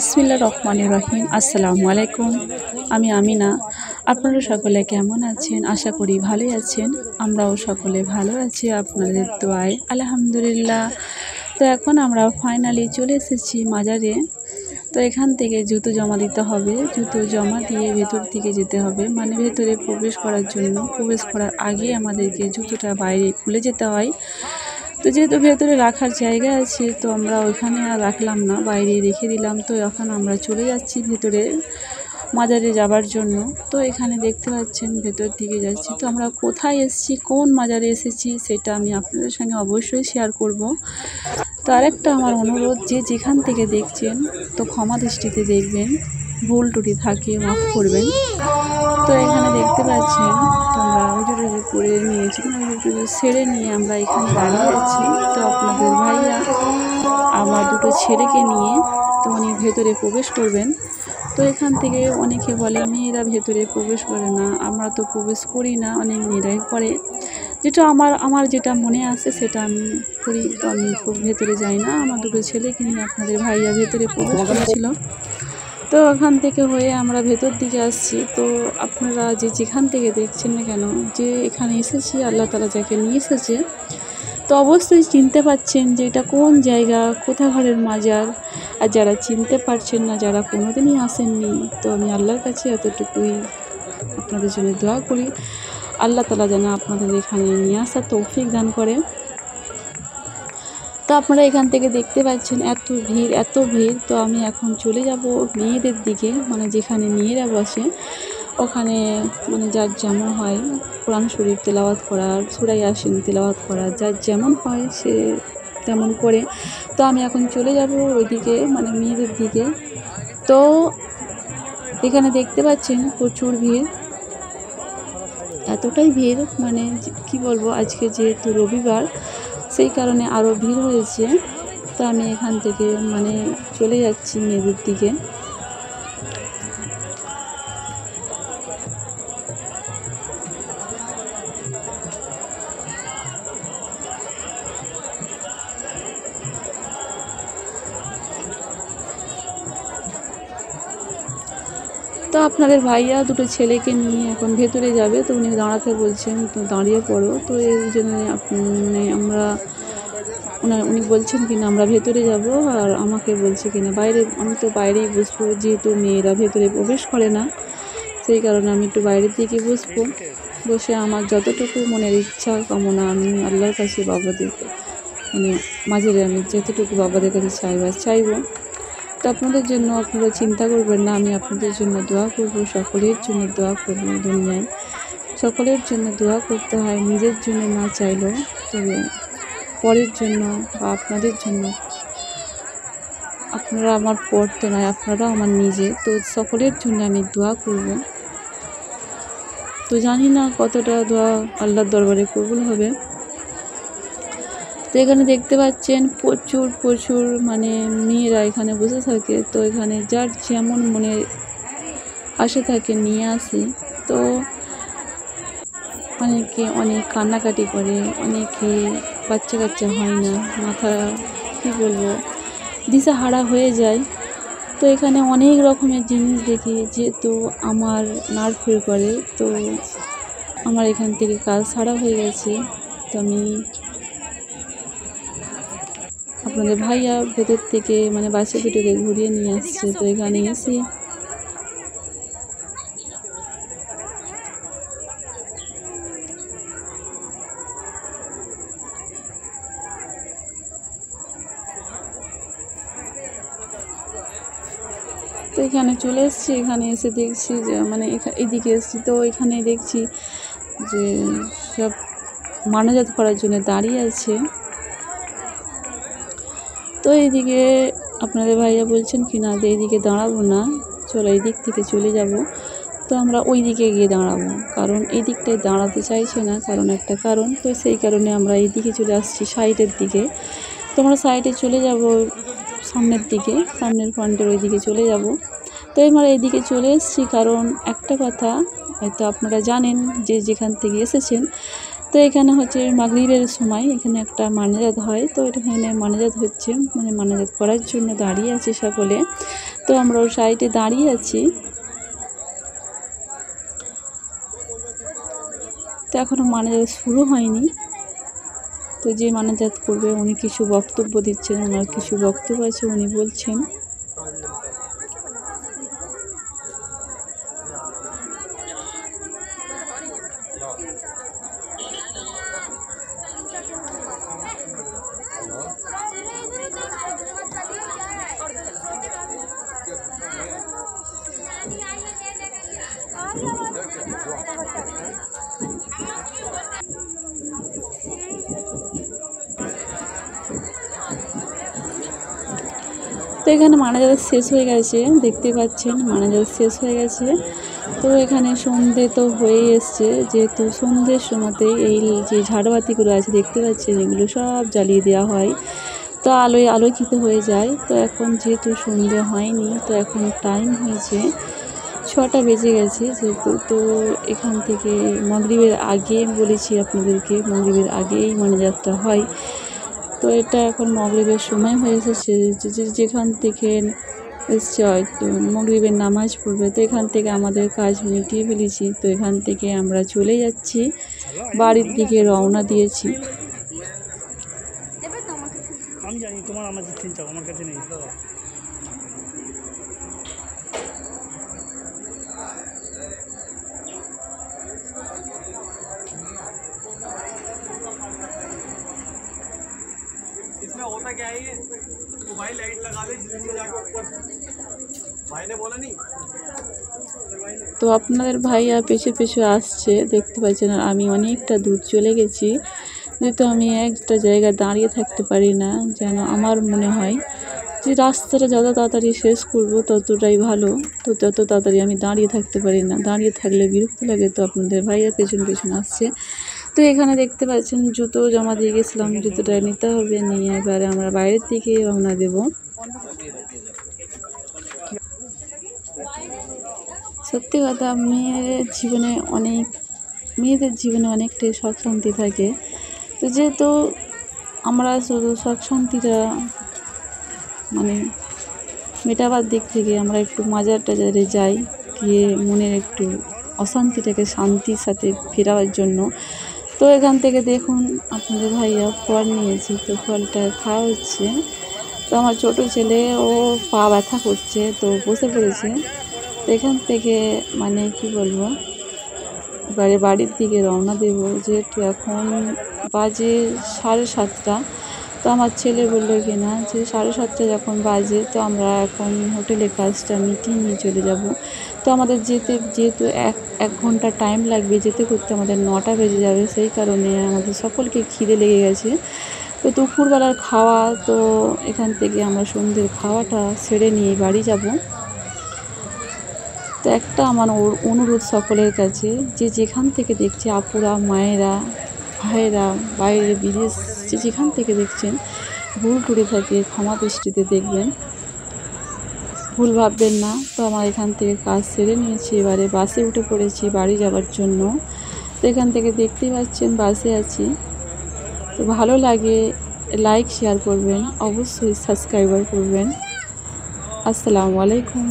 বিসমিল্লাহির রহমানির রহিম। আসসালামু আলাইকুম। আমি আমিনা। আপনারা সকলে কেমন আছেন? আশা করি ভালোই আছেন। আমরাও সকলে ভালো আছি আপনাদের দোয়ায়, আলহামদুলিল্লাহ। তো এখন আমরা ফাইনালি চলে এসেছি মাজারে। তো এখান থেকে জুতো জমা দিতে হবে। জুতো জমা দিয়ে ভেতর দিকে যেতে হবে, মানে ভেতরে প্রবেশ করার জন্য। প্রবেশ করার আগে আমাদেরকে জুতোটা বাইরে খুলে যেতে হয়। তো যেহেতু ভেতরে রাখার জায়গা আছে, তো আমরা ওইখানে আর রাখলাম না, বাইরে রেখে দিলাম। তো এখন আমরা চলে যাচ্ছি ভেতরে মাজারে যাবার জন্য। তো এখানে দেখতে পাচ্ছেন ভেতর দিকে যাচ্ছি। তো আমরা কোথায় এসেছি, কোন মাজারে এসেছি, সেটা আমি আপনাদের সঙ্গে অবশ্যই শেয়ার করব। তো আরেকটা আমার অনুরোধ, যে যেখান থেকে দেখছেন তো ক্ষমা দৃষ্টিতে দেখবেন, ভুল ত্রুটি থাকে মাফ করবেন। তো এখানে দেখতে পাচ্ছেন তোমরা উজুটুজু করে নিয়েছি, উজুটুজু সেরে নিয়ে আমরা এখানে দাঁড়িয়ে আছি। তো আপনাদের ভাইয়া আমার দুটো ছেলেকে নিয়ে তো উনি ভেতরে প্রবেশ করবেন। তো এখান থেকে অনেকে বলে মেয়েরা ভেতরে প্রবেশ করে না, আমরা তো প্রবেশ করি না, অনেক মেয়েরাই করে। যেটা আমার যেটা মনে আসে সেটা আমি করি। তো আমি ভেতরে যাই না, আমার দুটো ছেলেকে নিয়ে আপনাদের ভাইয়া ভেতরে প্রবেশ করেছিল। তো ওখান থেকে হয়ে আমরা ভেতর দিকে আসছি। তো আপনারা যে যেখান থেকে দেখছেন না কেন, যে এখানে এসেছি, আল্লাহ তাআলা যাকে নিয়ে এসেছে, তো অবশ্যই চিনতে পারছেন যে এটা কোন জায়গা, কোথা ঘরের মাজার। আর যারা চিনতে পারছেন না, যারা কোনোদিনই আসেননি, তো আমি আল্লাহর কাছে এতটুকুই আপনাদের জন্য দোয়া করি, আল্লাহ তাআলা যেন আপনাদের এখানে নিয়ে আসার তৌফিক দান করে। তো আপনারা এখান থেকে দেখতে পাচ্ছেন এত ভিড়, এত ভিড়। তো আমি এখন চলে যাব মেয়েদের দিকে, মানে যেখানে মেয়েরা বসে ওখানে, মানে যার যেমন হয় কোরআন শরীফ তেলাওয়াত করার, সূরা ইয়াসিন তেলাওয়াত করার, যার যেমন হয় সে তেমন করে। তো আমি এখন চলে যাব ওইদিকে, মানে মেয়েদের দিকে। তো এখানে দেখতে পাচ্ছেন প্রচুর ভিড়, এতটাই ভিড়, মানে কি বলবো, আজকে যেহেতু রবিবার সেই কারণে আরও ভিড় হয়েছে। তো আমি এখান থেকে মানে চলে যাচ্ছি মেয়েদের দিকে। তো আপনাদের ভাইয়া দুটো ছেলেকে নিয়ে এখন ভেতরে যাবে। তো উনি দাঁড়াতে বলছেন, তো দাঁড়িয়ে পড়ো। তো এই জন্য মানে উনি বলছেন কিনা আমরা ভেতরে যাব, আর আমাকে বলছে কিনা বাইরে। আমি তো বাইরেই বসবো, যেহেতু মেয়েরা ভেতরে প্রবেশ করে না, সেই কারণে আমি একটু বাইরের দিকে বসবো। বসে আমার যতটুকু মনের ইচ্ছা কামনা আমি আল্লাহর কাছে বাবাদের, মানে মাঝারে আমি যতটুকু বাবাদের কাছে চাইবো। তো আপনাদের জন্য আপনারা চিন্তা করবেন না, আমি আপনাদের জন্য দোয়া করব, সকলের জন্য দোয়া করব। দুনিয়ায় সকলের জন্য দোয়া করতে হয়, নিজের জন্য না চাইলেও, তবে পরের জন্য বা আপনাদের জন্য। আপনারা আমার পর তো নয়, আপনারাও আমার নিজে, তো সকলের জন্য আমি দোয়া করব। তো জানি না কতটা দোয়া আল্লাহর দরবারে কবুল হবে। তো এখানে দেখতে পাচ্ছেন প্রচুর মানে মেয়েরা এখানে বসে থাকে। তো এখানে যার যেমন মনে আশা থাকে নিয়ে আসে। তো অনেকে অনেক কান্নাকাটি করে, অনেকে বাচ্চা কাচ্চা হয় না, মাথা কী বলবো দিশাহারা হয়ে যায়। তো এখানে অনেক রকমের জিনিস দেখি, যেহেতু আমার নার্ভ ফিল করে। তো আমার এখান থেকে কাজ ছাড়া হয়ে গেছে। তো আমি আপনাদের ভাইয়া ভেতর থেকে মানে বাচ্চা দুটোকে ঘুরিয়ে নিয়ে আসছে। তো এখানে এসে তো এখানে চলে এসেছি। এখানে এসে দেখছি যে মানে এদিকে এসেছি, তো এখানে দেখছি যে সব মানজাত করার জন্য দাঁড়িয়ে আছে। তো এইদিকে আপনাদের ভাইয়া বলছেন কি না যে এইদিকে দাঁড়াবো না, চলো এই দিক থেকে চলে যাব। তো আমরা ওই দিকে গিয়ে দাঁড়াবো, কারণ এই দিকটায় দাঁড়াতে চাইছে না, কারণ একটা কারণ। তো সেই কারণে আমরা এই দিকে চলে আসছি, সাইডের দিকে। তো আমরা সাইডে চলে যাব, সামনের দিকে, সামনের ফ্রন্টের ওই দিকে চলে যাব। তো আমরা এইদিকে চলে এসেছি, কারণ একটা কথা হয়তো আপনারা জানেন যে যেখান থেকে এসেছেন। তো এখানে হচ্ছে মাগরিবের সময় এখানে একটা মানাজাত হয়। তো এখানে মানাজাত হচ্ছে, মানে মানাজাত করার জন্য দাঁড়িয়ে আছে সকলে। তো তো আমরা ওই সাইডে দাঁড়িয়ে আছি। তো এখনও মানাজাত শুরু হয়নি। তো যে মানাজাত করবে উনি কিছু বক্তব্য দিচ্ছেন, ওনার কিছু বক্তব্য আছে, উনি বলছেন। তো এখানে মানাজাত শেষ হয়ে গেছে, দেখতে পাচ্ছেন মানাজাত শেষ হয়ে গেছে। তো এখানে সন্ধে তো হয়ে এসছে, যেহেতু সন্ধ্যের সময়তেই এই যে ঝাড়বাতিগুলো আছে দেখতে পাচ্ছেন এগুলো সব জ্বালিয়ে দেওয়া হয়, তো আলোয় আলোকিত হয়ে যায়। তো এখন যেহেতু সন্ধে হয়নি, তো এখন টাইম হয়েছে 6টা বেজে গেছে যেহেতু। তো এখান থেকে মাগরিবের আগে বলেছি আপনাদেরকে, মাগরিবের আগেই মানাজাতটা হয়। তো এটা এখন মাগরিবের সময় হয়ে এসেছে, যেখান থেকে এসছে হয়তো মাগরিবের নামাজ পড়বে। তো এখান থেকে আমাদের কাজ মিটিয়ে ফেলেছি। তো এখান থেকে আমরা চলে যাচ্ছি, বাড়ির দিকে রওনা দিয়েছি। আমি জানি তোমার আমার চিন্তা আমার কাছে নেই। इसमें होता क्या है, तो भाई लाइट लगा ले जिसमें जाके ऊपर भाई ने बोला नहीं। তো আপনাদের ভাইয়া পেছু পেছু আসছে দেখতে পাচ্ছেন, আর আমি অনেকটা দূর চলে গেছি। যেহেতু আমি একটা জায়গায় দাঁড়িয়ে থাকতে পারি না, যেন আমার মনে হয় যে রাস্তাটা যত তাড়াতাড়ি শেষ করব ততটাই ভালো। তো তত তাড়াতাড়ি আমি দাঁড়িয়ে থাকতে পারি না, দাঁড়িয়ে থাকলে বিরক্ত লাগে। তো আপনাদের ভাইয়া পেছন পেছন আসছে। তো এখানে দেখতে পাচ্ছেন জুতো জমা দিয়ে গেছিলাম, জুতোটা নিতে হবে, নিয়ে এবারে আমরা বাইরের দিকে রওনা দেব। সত্যি কথা, মেয়েদের জীবনে অনেকটাই শখ শান্তি থাকে। তো যেহেতু আমরা শুধু শখ শান্তিটা মানে মেটাবার দিক থেকে আমরা একটু মাজার টাজারে যাই, গিয়ে মনের একটু অশান্তিটাকে শান্তির সাথে ফেরাবার জন্য। তো এখান থেকে দেখুন আপনাদের ভাইয়া ফল নিয়েছে, তো ফলটা খাওয়া হচ্ছে। তো আমার ছোটো ছেলে ও পা ব্যথা করছে, তো বসে পড়েছে। তো এখান থেকে মানে কি বলবো, এবারে বাড়ির দিকে রওনা দেব। যেহেতু এখন বাজে 7:30। তো আমার ছেলে বললো কিনা যে 7:30 যখন বাজে, তো আমরা এখন হোটেলের কাজটা মিটিয়ে নিয়ে চলে যাব। তো আমাদের যেহেতু এক ঘন্টা টাইম লাগবে, যেতে করতে আমাদের 9টা বেজে যাবে। সেই কারণে আমাদের সকলকে খিদে লেগে গেছে। তো দুপুরবেলার খাওয়া, তো এখান থেকে আমরা সন্ধ্যের খাওয়াটা সেরে নিয়ে বাড়ি যাব। তো একটা আমার অনুরোধ সকলের কাছে, যে যেখান থেকে দেখছে আপুরা, মায়েরা, ভাইয়েরা, বাইরে বিদেশ যেখান থেকে দেখছেন, ভুল টুটি থাকে ক্ষমা দৃষ্টিতে দেখবেন, ভুল ভাববেন না। তো আমার এখান থেকে কাজ সেরে নিয়েছি, এবারে বাসে উঠে পড়েছি বাড়ি যাওয়ার জন্য। তো এখান থেকে দেখতেই পাচ্ছেন বাসে আছি। তো ভালো লাগে লাইক শেয়ার করবেন, অবশ্যই সাবস্ক্রাইবার করবেন। আসসালামু আলাইকুম।